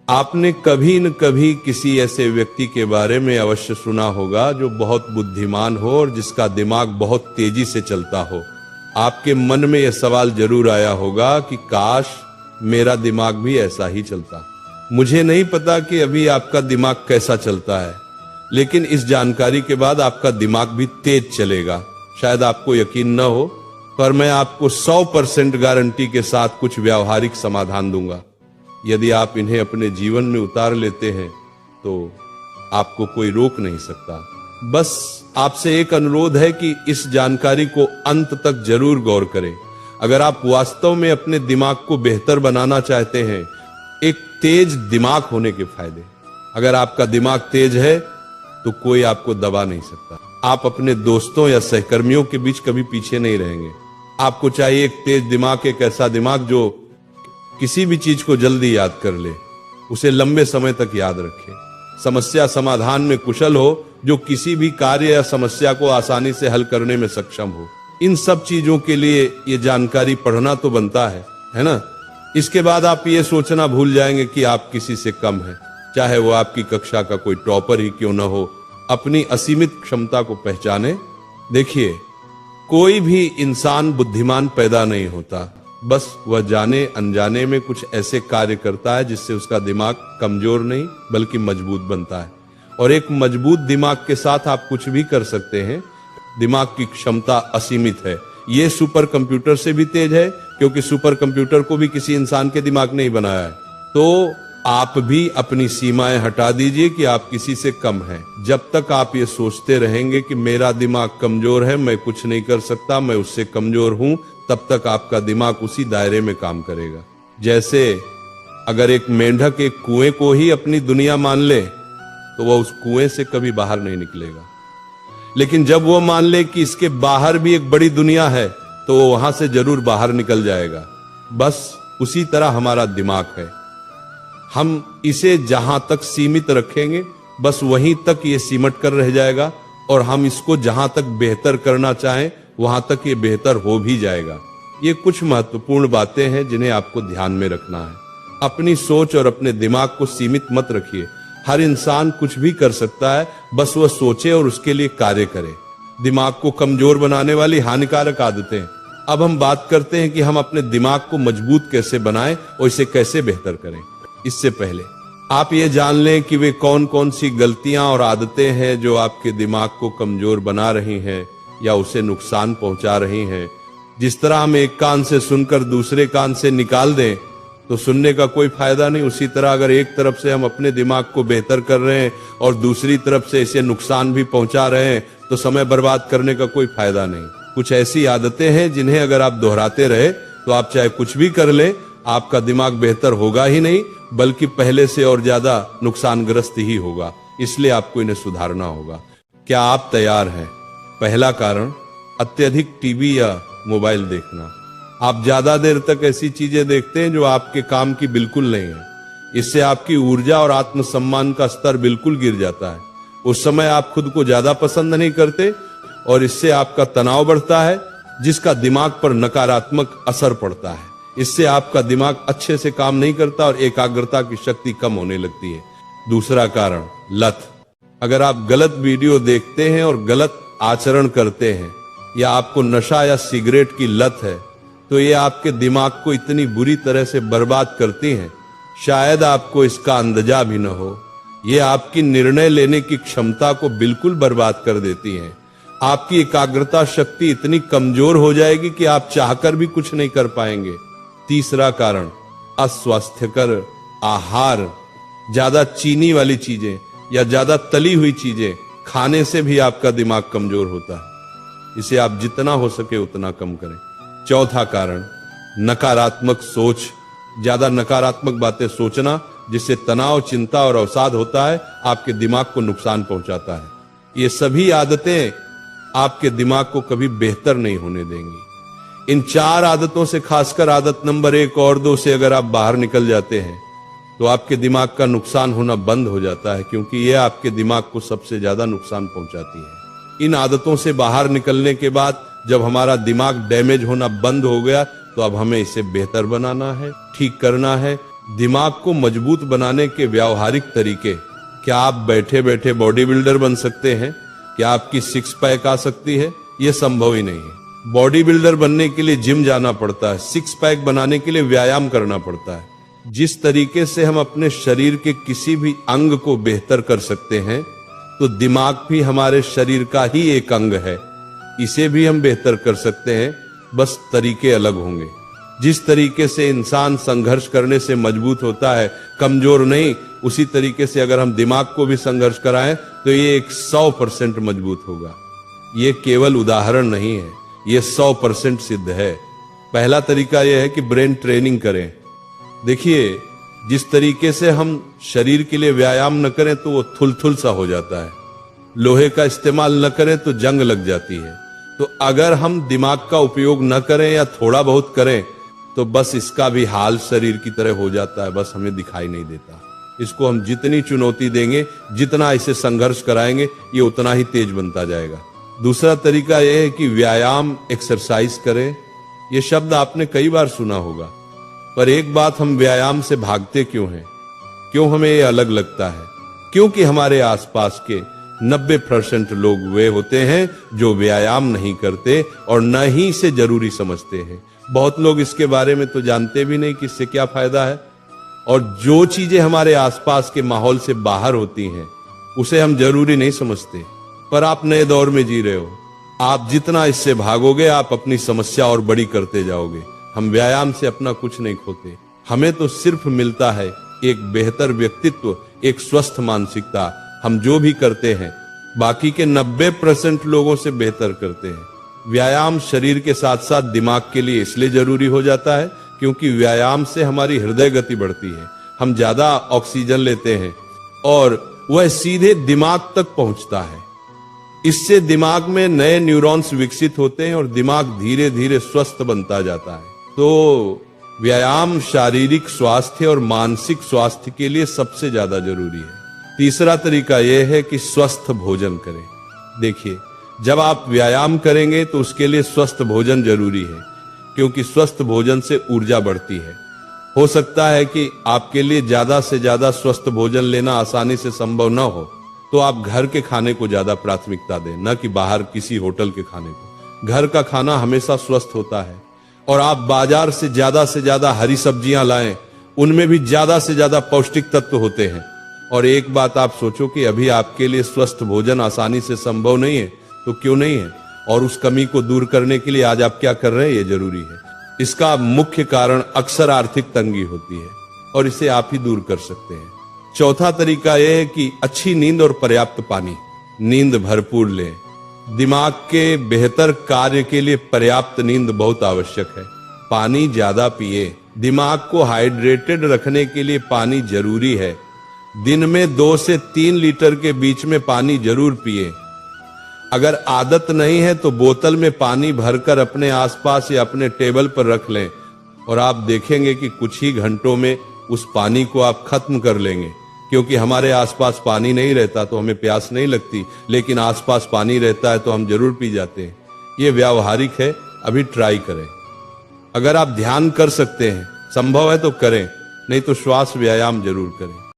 आपने कभी न कभी किसी ऐसे व्यक्ति के बारे में अवश्य सुना होगा जो बहुत बुद्धिमान हो और जिसका दिमाग बहुत तेजी से चलता हो। आपके मन में यह सवाल जरूर आया होगा कि काश मेरा दिमाग भी ऐसा ही चलता। मुझे नहीं पता कि अभी आपका दिमाग कैसा चलता है, लेकिन इस जानकारी के बाद आपका दिमाग भी तेज चलेगा। शायद आपको यकीन न हो, पर मैं आपको 100% गारंटी के साथ कुछ व्यावहारिक समाधान दूंगा। यदि आप इन्हें अपने जीवन में उतार लेते हैं तो आपको कोई रोक नहीं सकता। बस आपसे एक अनुरोध है कि इस जानकारी को अंत तक जरूर गौर करें। अगर आप वास्तव में अपने दिमाग को बेहतर बनाना चाहते हैं, एक तेज दिमाग होने के फायदे। अगर आपका दिमाग तेज है तो कोई आपको दबा नहीं सकता। आप अपने दोस्तों या सहकर्मियों के बीच कभी पीछे नहीं रहेंगे। आपको चाहिए एक तेज दिमाग, एक ऐसा दिमाग जो किसी भी चीज को जल्दी याद कर ले, उसे लंबे समय तक याद रखे, समस्या समाधान में कुशल हो, जो किसी भी कार्य या समस्या को आसानी से हल करने में सक्षम हो। इन सब चीजों के लिए ये जानकारी पढ़ना तो बनता है ना। इसके बाद आप ये सोचना भूल जाएंगे कि आप किसी से कम हैं, चाहे वो आपकी कक्षा का कोई टॉपर ही क्यों न हो। अपनी असीमित क्षमता को पहचाने। देखिए, कोई भी इंसान बुद्धिमान पैदा नहीं होता, बस वह जाने अनजाने में कुछ ऐसे कार्य करता है जिससे उसका दिमाग कमजोर नहीं बल्कि मजबूत बनता है। और एक मजबूत दिमाग के साथ आप कुछ भी कर सकते हैं। दिमाग की क्षमता असीमित है। यह सुपर कंप्यूटर से भी तेज है, क्योंकि सुपर कंप्यूटर को भी किसी इंसान के दिमाग ने ही बनाया है। तो आप भी अपनी सीमाएं हटा दीजिए कि आप किसी से कम हैं। जब तक आप ये सोचते रहेंगे कि मेरा दिमाग कमजोर है, मैं कुछ नहीं कर सकता, मैं उससे कमजोर हूं, तब तक आपका दिमाग उसी दायरे में काम करेगा। जैसे अगर एक मेंढक एक कुएं को ही अपनी दुनिया मान ले तो वह उस कुएं से कभी बाहर नहीं निकलेगा। लेकिन जब वह मान ले कि इसके बाहर भी एक बड़ी दुनिया है तो वो वहां से जरूर बाहर निकल जाएगा। बस उसी तरह हमारा दिमाग है। हम इसे जहां तक सीमित रखेंगे, बस वहीं तक ये सिमट कर रह जाएगा, और हम इसको जहां तक बेहतर करना चाहें वहां तक ये बेहतर हो भी जाएगा। ये कुछ महत्वपूर्ण बातें हैं जिन्हें आपको ध्यान में रखना है। अपनी सोच और अपने दिमाग को सीमित मत रखिए। हर इंसान कुछ भी कर सकता है, बस वह सोचे और उसके लिए कार्य करे। दिमाग को कमजोर बनाने वाली हानिकारक आदतें। अब हम बात करते हैं कि हम अपने दिमाग को मजबूत कैसे बनाएं और इसे कैसे बेहतर करें। इससे पहले आप ये जान लें कि वे कौन कौन सी गलतियां और आदतें हैं जो आपके दिमाग को कमजोर बना रही हैं या उसे नुकसान पहुंचा रही हैं। जिस तरह हम एक कान से सुनकर दूसरे कान से निकाल दें तो सुनने का कोई फायदा नहीं, उसी तरह अगर एक तरफ से हम अपने दिमाग को बेहतर कर रहे हैं और दूसरी तरफ से इसे नुकसान भी पहुंचा रहे हैं तो समय बर्बाद करने का कोई फायदा नहीं। कुछ ऐसी आदतें हैं जिन्हें अगर आप दोहराते रहे तो आप चाहे कुछ भी कर ले, आपका दिमाग बेहतर होगा ही नहीं बल्कि पहले से और ज्यादा नुकसानग्रस्त ही होगा। इसलिए आपको इन्हें सुधारना होगा। क्या आप तैयार हैं? पहला कारण, अत्यधिक टीवी या मोबाइल देखना। आप ज्यादा देर तक ऐसी चीजें देखते हैं जो आपके काम की बिल्कुल नहीं है। इससे आपकी ऊर्जा और आत्मसम्मान का स्तर बिल्कुल गिर जाता है। उस समय आप खुद को ज्यादा पसंद नहीं करते और इससे आपका तनाव बढ़ता है, जिसका दिमाग पर नकारात्मक असर पड़ता है। इससे आपका दिमाग अच्छे से काम नहीं करता और एकाग्रता की शक्ति कम होने लगती है। दूसरा कारण, लत। अगर आप गलत वीडियो देखते हैं और गलत आचरण करते हैं या आपको नशा या सिगरेट की लत है तो ये आपके दिमाग को इतनी बुरी तरह से बर्बाद करती हैं, शायद आपको इसका अंदाजा भी न हो। ये आपकी निर्णय लेने की क्षमता को बिल्कुल बर्बाद कर देती हैं। आपकी एकाग्रता शक्ति इतनी कमजोर हो जाएगी कि आप चाहकर भी कुछ नहीं कर पाएंगे। तीसरा कारण, अस्वास्थ्यकर आहार। ज्यादा चीनी वाली चीजें या ज्यादा तली हुई चीजें खाने से भी आपका दिमाग कमजोर होता है। इसे आप जितना हो सके उतना कम करें। चौथा कारण, नकारात्मक सोच। ज्यादा नकारात्मक बातें सोचना, जिससे तनाव, चिंता और अवसाद होता है, आपके दिमाग को नुकसान पहुंचाता है। ये सभी आदतें आपके दिमाग को कभी बेहतर नहीं होने देंगी। इन 4 आदतों से, खासकर आदत नंबर 1 और 2 से अगर आप बाहर निकल जाते हैं तो आपके दिमाग का नुकसान होना बंद हो जाता है, क्योंकि यह आपके दिमाग को सबसे ज्यादा नुकसान पहुंचाती है। इन आदतों से बाहर निकलने के बाद जब हमारा दिमाग डैमेज होना बंद हो गया तो अब हमें इसे बेहतर बनाना है, ठीक करना है, दिमाग को मजबूत बनाने के व्यावहारिक तरीके। क्या आप बैठे बैठे बॉडी बिल्डर बन सकते हैं? क्या आपकी सिक्स पैक आ सकती है? यह संभव ही नहीं है। बॉडी बिल्डर बनने के लिए जिम जाना पड़ता है, सिक्स पैक बनाने के लिए व्यायाम करना पड़ता है। जिस तरीके से हम अपने शरीर के किसी भी अंग को बेहतर कर सकते हैं, तो दिमाग भी हमारे शरीर का ही एक अंग है, इसे भी हम बेहतर कर सकते हैं, बस तरीके अलग होंगे। जिस तरीके से इंसान संघर्ष करने से मजबूत होता है, कमजोर नहीं, उसी तरीके से अगर हम दिमाग को भी संघर्ष कराएं तो ये 100% मजबूत होगा। ये केवल उदाहरण नहीं है, ये 100% सिद्ध है। पहला तरीका यह है कि ब्रेन ट्रेनिंग करें। देखिए, जिस तरीके से हम शरीर के लिए व्यायाम न करें तो वो थुलथुल सा हो जाता है, लोहे का इस्तेमाल न करें तो जंग लग जाती है। तो अगर हम दिमाग का उपयोग न करें या थोड़ा बहुत करें तो बस इसका भी हाल शरीर की तरह हो जाता है, बस हमें दिखाई नहीं देता। इसको हम जितनी चुनौती देंगे, जितना इसे संघर्ष कराएंगे, ये उतना ही तेज बनता जाएगा। दूसरा तरीका यह है कि व्यायाम, एक्सरसाइज करें। यह शब्द आपने कई बार सुना होगा, पर एक बात, हम व्यायाम से भागते क्यों हैं? क्यों हमें ये अलग लगता है? क्योंकि हमारे आसपास के 90% लोग वे होते हैं जो व्यायाम नहीं करते और न ही इसे जरूरी समझते हैं। बहुत लोग इसके बारे में तो जानते भी नहीं कि इससे क्या फायदा है, और जो चीजें हमारे आसपास के माहौल से बाहर होती हैं उसे हम जरूरी नहीं समझते। पर आप नए दौर में जी रहे हो, आप जितना इससे भागोगे आप अपनी समस्या और बड़ी करते जाओगे। हम व्यायाम से अपना कुछ नहीं खोते, हमें तो सिर्फ मिलता है एक बेहतर व्यक्तित्व, एक स्वस्थ मानसिकता। हम जो भी करते हैं बाकी के 90% लोगों से बेहतर करते हैं। व्यायाम शरीर के साथ साथ दिमाग के लिए इसलिए जरूरी हो जाता है क्योंकि व्यायाम से हमारी हृदय गति बढ़ती है, हम ज्यादा ऑक्सीजन लेते हैं और वह सीधे दिमाग तक पहुंचता है। इससे दिमाग में नए न्यूरॉन्स विकसित होते हैं और दिमाग धीरे धीरे स्वस्थ बनता जाता है। तो व्यायाम शारीरिक स्वास्थ्य और मानसिक स्वास्थ्य के लिए सबसे ज्यादा जरूरी है। तीसरा तरीका यह है कि स्वस्थ भोजन करें। देखिए, जब आप व्यायाम करेंगे तो उसके लिए स्वस्थ भोजन जरूरी है, क्योंकि स्वस्थ भोजन से ऊर्जा बढ़ती है। हो सकता है कि आपके लिए ज्यादा से ज्यादा स्वस्थ भोजन लेना आसानी से संभव न हो, तो आप घर के खाने को ज्यादा प्राथमिकता दें, न कि बाहर किसी होटल के खाने को। घर का खाना हमेशा स्वस्थ होता है, और आप बाजार से ज्यादा हरी सब्जियां लाएं, उनमें भी ज्यादा से ज्यादा पौष्टिक तत्व होते हैं। और एक बात आप सोचो कि अभी आपके लिए स्वस्थ भोजन आसानी से संभव नहीं है, तो क्यों नहीं है? और उस कमी को दूर करने के लिए आज आप क्या कर रहे हैं, ये जरूरी है। इसका मुख्य कारण अक्सर आर्थिक तंगी होती है, और इसे आप ही दूर कर सकते हैं। चौथा तरीका यह है कि अच्छी नींद और पर्याप्त पानी। नींद भरपूर लें। दिमाग के बेहतर कार्य के लिए पर्याप्त नींद बहुत आवश्यक है। पानी ज्यादा पिए। दिमाग को हाइड्रेटेड रखने के लिए पानी जरूरी है। दिन में 2 से 3 लीटर के बीच में पानी जरूर पिए। अगर आदत नहीं है तो बोतल में पानी भरकर अपने आसपास या अपने टेबल पर रख लें, और आप देखेंगे कि कुछ ही घंटों में उस पानी को आप खत्म कर लेंगे। क्योंकि हमारे आसपास पानी नहीं रहता तो हमें प्यास नहीं लगती, लेकिन आसपास पानी रहता है तो हम जरूर पी जाते हैं। ये व्यावहारिक है, अभी ट्राई करें। अगर आप ध्यान कर सकते हैं, संभव है तो करें, नहीं तो श्वास व्यायाम जरूर करें।